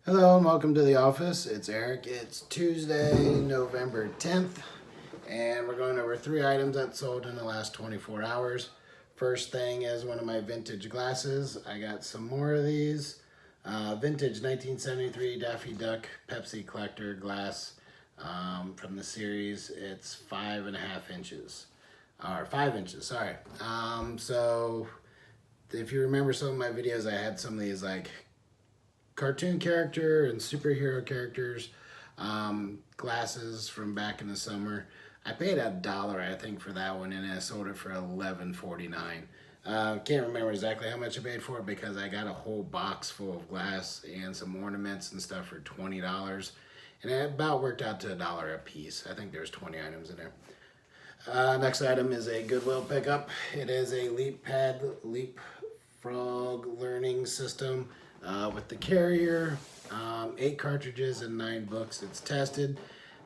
Hello and welcome to the office. It's Eric. It's Tuesday, November 10th, and we're going over 3 items that sold in the last 24 hours. First thing is one of my vintage glasses. I got some more of these. Vintage 1973 Daffy Duck Pepsi collector glass from the series. It's 5.5 inches. Or 5 inches, sorry. So if you remember some of my videos, I had some of these like cartoon character and superhero characters glasses from back in the summer. I paid $1, I think, for that one, and I sold it for $11.49. Can't remember exactly how much I paid for it because I got a whole box full of glass and some ornaments and stuff for $20, and it about worked out to $1 a piece. I think there's 20 items in there. Next item is a Goodwill pickup. It is a Leapfrog learning system with the carrier, 8 cartridges and 9 books. It's tested.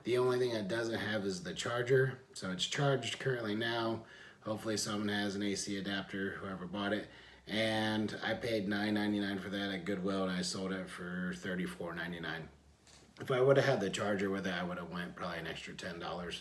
The only thing it doesn't have is the charger. So it's charged currently now. Hopefully someone has an AC adapter, whoever bought it. And I paid $9.99 for that at Goodwill, and I sold it for $34.99. If I would have had the charger with it, I would have went probably an extra $10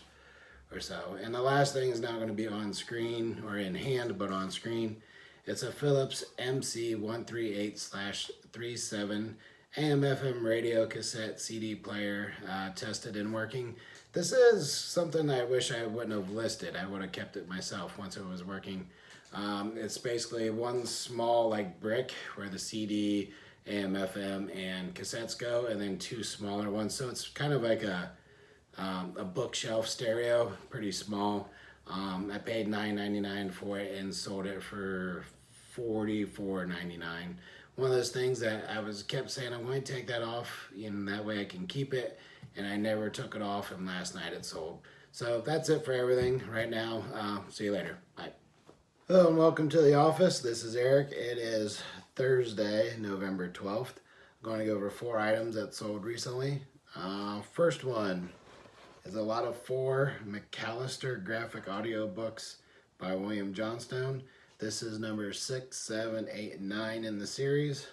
or so. And the last thing is not going to be on screen or in hand, but on screen. It's a Philips MC138/37 AM/FM radio cassette CD player, tested and working. This is something I wish I wouldn't have listed. I would have kept it myself once it was working. It's basically one small like brick where the CD, AM/FM, and cassettes go, and then 2 smaller ones. So it's kind of like a bookshelf stereo, pretty small. I paid $9.99 for it and sold it for $44.99. One of those things that I kept saying I'm going to take that off, and that way I can keep it, and I never took it off, and last night it sold. So that's it for everything right now. See you later. Bye. Hello and welcome to the office. This is Eric. It is Thursday, November 12th. I'm going to go over 4 items that sold recently. First one is a lot of 4 McAllister graphic audio books by William Johnstone. This is number 6, 7, 8, and 9 in the series.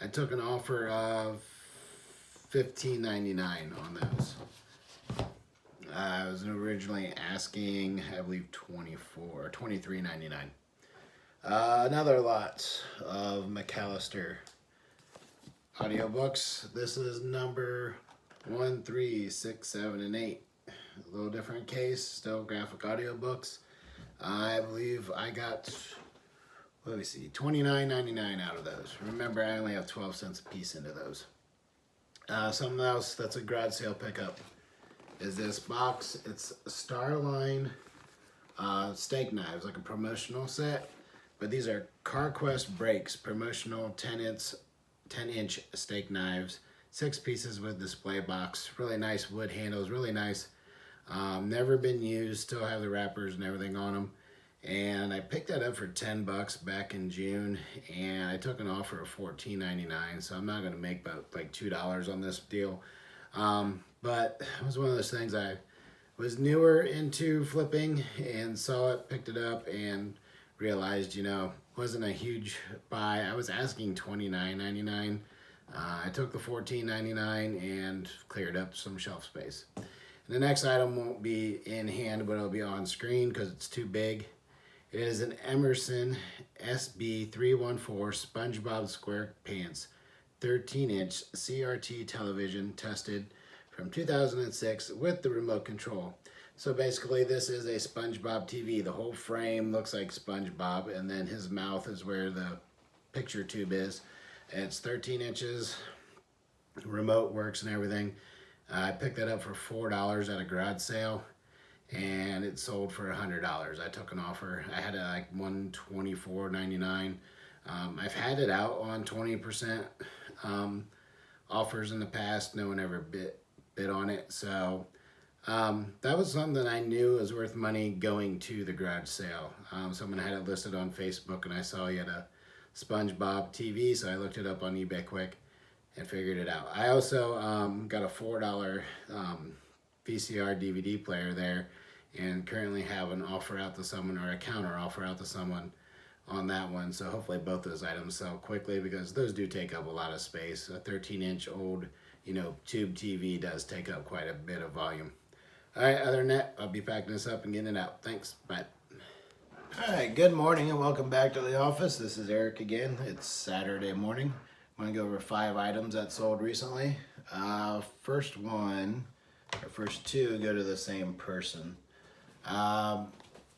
I took an offer of $15.99 on those. I was originally asking, I believe, $23.99. Another lot of McAllister audiobooks. This is number 1, 3, 6, 7, and 8. A little different case, still graphic audiobooks. I believe I got, let me see, $29.99 out of those. Remember, I only have 12 cents a piece into those. Something else that's a garage sale pickup is this box. It's Starline steak knives, like a promotional set. But these are CarQuest Breaks promotional 10-inch steak knives. 6 pieces with display box. Really nice wood handles, really nice. Never been used, still have the wrappers and everything on them. And I picked that up for $10 back in June, and I took an offer of $14.99, so I'm not going to make about like $2 on this deal. But it was one of those things. I was newer into flipping and saw it, picked it up, and realized, wasn't a huge buy. I was asking $29.99. I took the $14.99 and cleared up some shelf space. And the next item won't be in hand, but it'll be on screen because it's too big. It is an Emerson SB314 SpongeBob SquarePants 13-inch CRT television, tested from 2006 with the remote control. So basically this is a SpongeBob TV. The whole frame looks like SpongeBob, and then his mouth is where the picture tube is. It's 13 inches, remote works and everything. I picked that up for $4 at a garage sale, and it sold for $100. I took an offer. I had it like $124.99. I've had it out on 20% offers in the past. No one ever bid on it. So that was something that I knew was worth money going to the garage sale. Someone had it listed on Facebook, and I saw he had a SpongeBob TV, so I looked it up on eBay quick and figured it out. I also got a $4 VCR DVD player there, and currently have an offer out to someone, or a counter offer out to someone, on that one. So hopefully both those items sell quickly because those do take up a lot of space. A 13-inch old, tube TV does take up quite a bit of volume. All right, other than that, I'll be packing this up and getting it out. Thanks. Bye. All right, good morning and welcome back to the office. This is Eric again. It's Saturday morning. I'm going to go over 5 items that sold recently. First two go to the same person.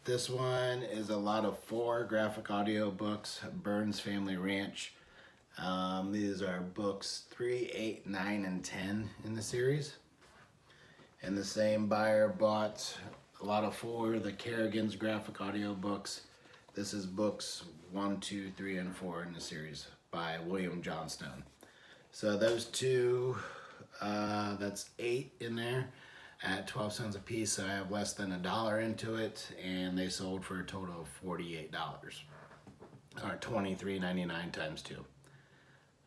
This one is a lot of 4 graphic audio books, Burns Family Ranch. These are books 3, 8, 9, and 10 in the series. And the same buyer bought a lot of 4, the Kerrigan's graphic audio books. This is books 1, 2, 3, and 4 in the series by William Johnstone. So those two, that's 8 in there at 12 cents a piece. So I have less than $1 into it, and they sold for a total of $48, or $23.99 times 2.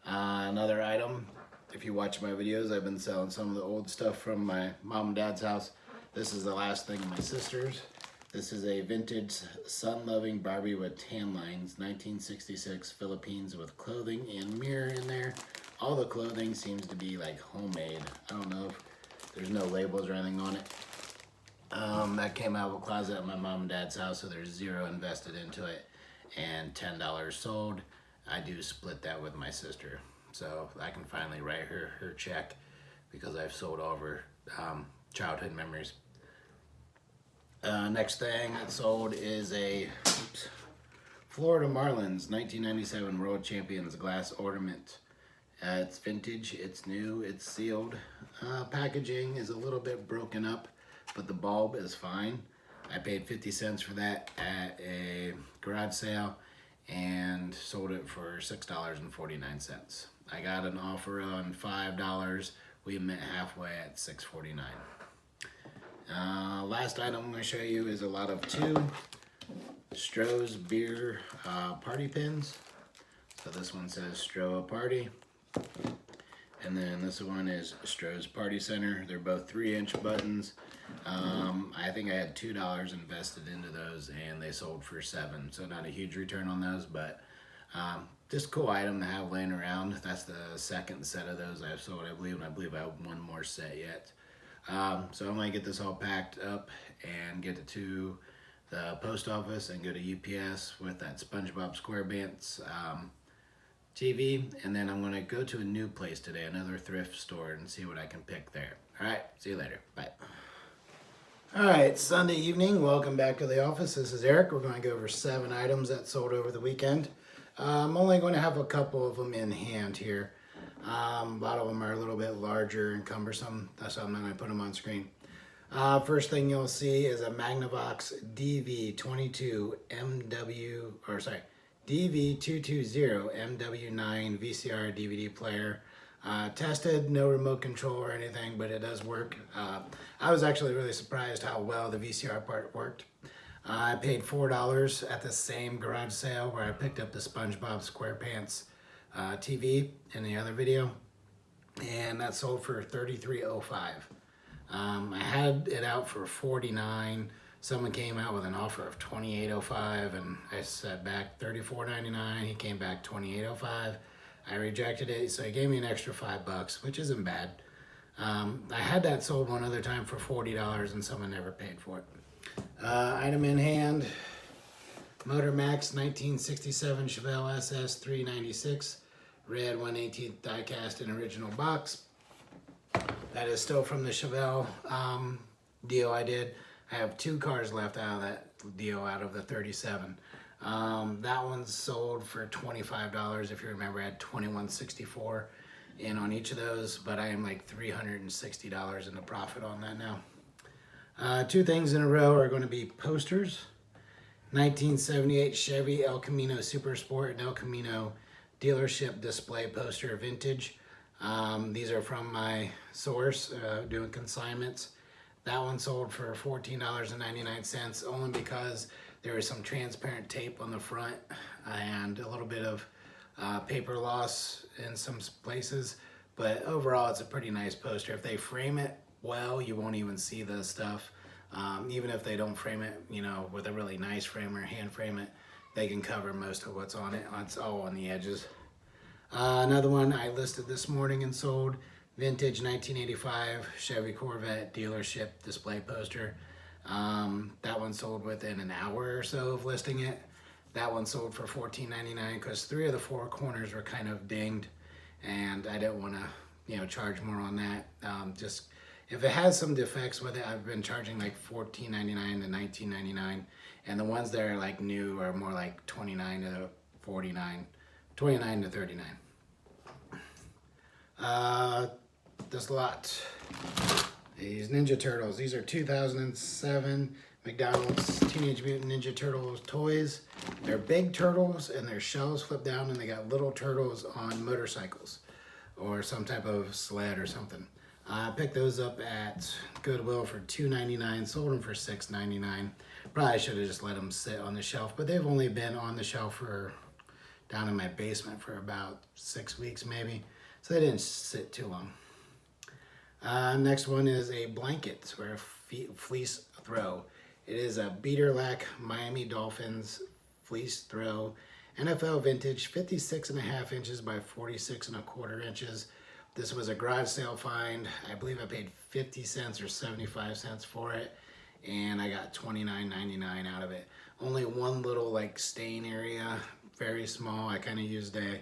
Another item, if you watch my videos, I've been selling some of the old stuff from my mom and dad's house. This is the last thing of my sister's. This is a vintage sun-loving Barbie with tan lines, 1966 Philippines, with clothing and mirror in there. All the clothing seems to be like homemade. I don't know if there's no labels or anything on it. That came out of a closet at my mom and dad's house, so there's $0 invested into it and $10 sold. I do split that with my sister, so I can finally write her check because I've sold all of her childhood memories. Next thing that sold is a Florida Marlins 1997 World Champions glass ornament. It's vintage, it's new, it's sealed. Packaging is a little bit broken up, but the bulb is fine. I paid 50 cents for that at a garage sale and sold it for $6.49. I got an offer on $5. We met halfway at $6.49. Last item I'm going to show you is a lot of 2 Stroh's beer party pins. So this one says Stroh Party, and then this one is Stroh's Party Center. They're both 3-inch buttons. I think I had $2 invested into those, and they sold for $7. So not a huge return on those, but just a cool item to have laying around. That's the second set of those I've sold, I believe, and I believe I have one more set yet. So I'm going to get this all packed up and get it to the post office and go to UPS with that SpongeBob SquarePants TV. And then I'm going to go to a new place today, another thrift store, and see what I can pick there. All right, see you later. Bye. All right, Sunday evening. Welcome back to the office. This is Eric. We're going to go over 7 items that sold over the weekend. I'm only going to have a couple of them in hand here. A lot of them are a little bit larger and cumbersome. That's why I'm not going to put them on screen. First thing you'll see is a Magnavox DV220 MW9 VCR DVD player. Tested, no remote control or anything, but it does work. I was actually really surprised how well the VCR part worked. I paid $4 at the same garage sale where I picked up the SpongeBob SquarePants TV in the other video, and that sold for $33.05. I had it out for $49. Someone came out with an offer of $28.05, and I said back $34.99. He came back $28.05. I rejected it, so he gave me an extra $5, which isn't bad. I had that sold one other time for $40, and someone never paid for it. Item in hand, Motor Max 1967 Chevelle SS 396, red 1/18 die-cast in original box. That is still from the Chevelle deal I did. I have 2 cars left out of that deal out of the 37. That one's sold for $25. If you remember, I had $21.64 in on each of those, but I am like $360 in the profit on that now. 2 things in a row are going to be posters. 1978 Chevy El Camino Super Sport and El Camino dealership display poster vintage. These are from my source doing consignments. That one sold for $14.99 only because there is some transparent tape on the front and a little bit of paper loss in some places, but overall it's a pretty nice poster. If they frame it well, you won't even see the stuff. Even if they don't frame it, with a really nice frame or hand frame it, they can cover most of what's on it. It's all on the edges. Another one I listed this morning and sold, vintage 1985 Chevy Corvette dealership display poster. That one sold within an hour or so of listing it. That one sold for $14.99 because 3 of the 4 corners were kind of dinged, and I didn't want to, charge more on that. Just if it has some defects with it, I've been charging like $14.99 to $19.99, and the ones that are like new are more like $29 to $49, $29 to $39. This lot. These Ninja Turtles. These are 2007 McDonald's Teenage Mutant Ninja Turtles toys. They're big turtles and their shells flip down, and they got little turtles on motorcycles or some type of sled or something. I picked those up at Goodwill for $2.99, sold them for $6.99. Probably should have just let them sit on the shelf, but they've only been on the shelf for down in my basement for about 6 weeks maybe, so they didn't sit too long. Next one is a blanket or a fleece throw. It is a Beaterlack Miami Dolphins fleece throw, NFL vintage, 56.5 inches by 46.25 inches. This was a garage sale find. I believe I paid 50 cents or 75 cents for it, and I got $29.99 out of it. Only one little like stain area, very small. I kind of used a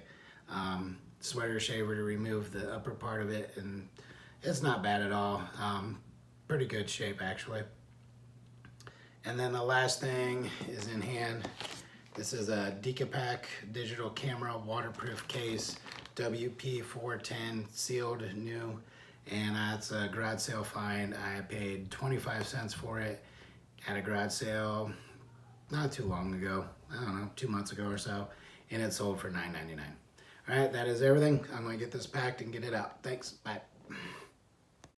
sweater shaver to remove the upper part of it, and it's not bad at all. Pretty good shape actually. And then the last thing is in hand. This is a Decapac digital camera waterproof case, WP410, sealed new, and it's a garage sale find. I paid 25 cents for it at a garage sale not too long ago. I don't know, 2 months ago or so, and it sold for $9.99. All right, that is everything. I'm gonna get this packed and get it out. Thanks, bye.